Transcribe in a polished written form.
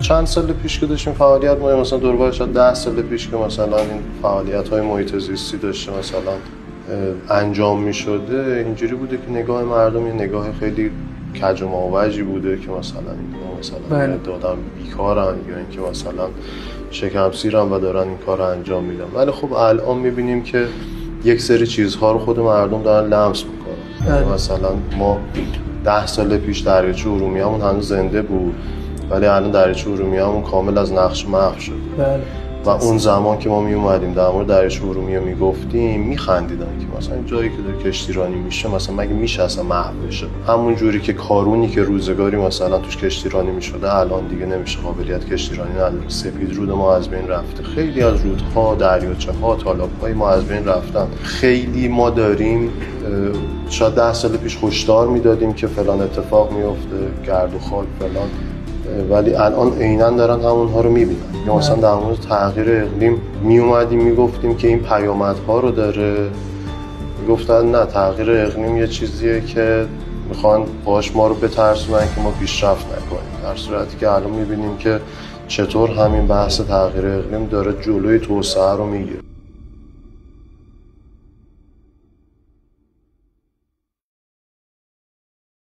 چند سال پیش که داشتیم فعالیت ما مثلا دور و شاید 10 سال پیش که مثلا این فعالیت‌های محیط زیستی داشته مثلا انجام می‌شده، اینجوری بوده که نگاه مردم یه نگاه خیلی کج و ماوجی بوده که مثلا دادم بیکارن یا اینکه مثلا شکم سیرن و دارن این کار رو انجام میدن. ولی خب الان می‌بینیم که یک سری چیزها رو خود مردم دارن لمس می‌کنن. مثلا ما 10 سال پیش دریاچه ارومیه‌مون هنوز زنده بود، ولی الان دریاچه ارومیه‌مون کامل از نقش محو شد. و اون زمان که ما می اومدیم در مورد دریاچه ارومیه میگفتیم میخندیدن که مثلا جایی که داره کشتیرانی میشه مثلا مگه میشه اصلا محو بشه. همون جوری که کارونی که روزگاری مثلا توش کشتیرانی میشده الان دیگه نمیشه، قابلیت کشتیرانی نداره. سپیدرود ما از بین رفته، خیلی از رودها، دریاچه‌ها، تالاب‌های ما از بین رفتن. خیلی ما داریم شاید 10 سال پیش هشدار میدادیم که فلان اتفاق میفته، گرد و خاک فلان، ولی الان عیناً دارن همونها رو میبینن. یا مثلا در مورد تغییر اقلیم میومدیم میگفتیم که این پیامدها رو داره، میگفتن نه تغییر اقلیم یه چیزیه که میخوان باهاش ما رو بترسونن که ما پیشرفت نکنیم، در صورتی که الان میبینیم که چطور همین بحث تغییر اقلیم داره جلوی توسعه رو میگیره.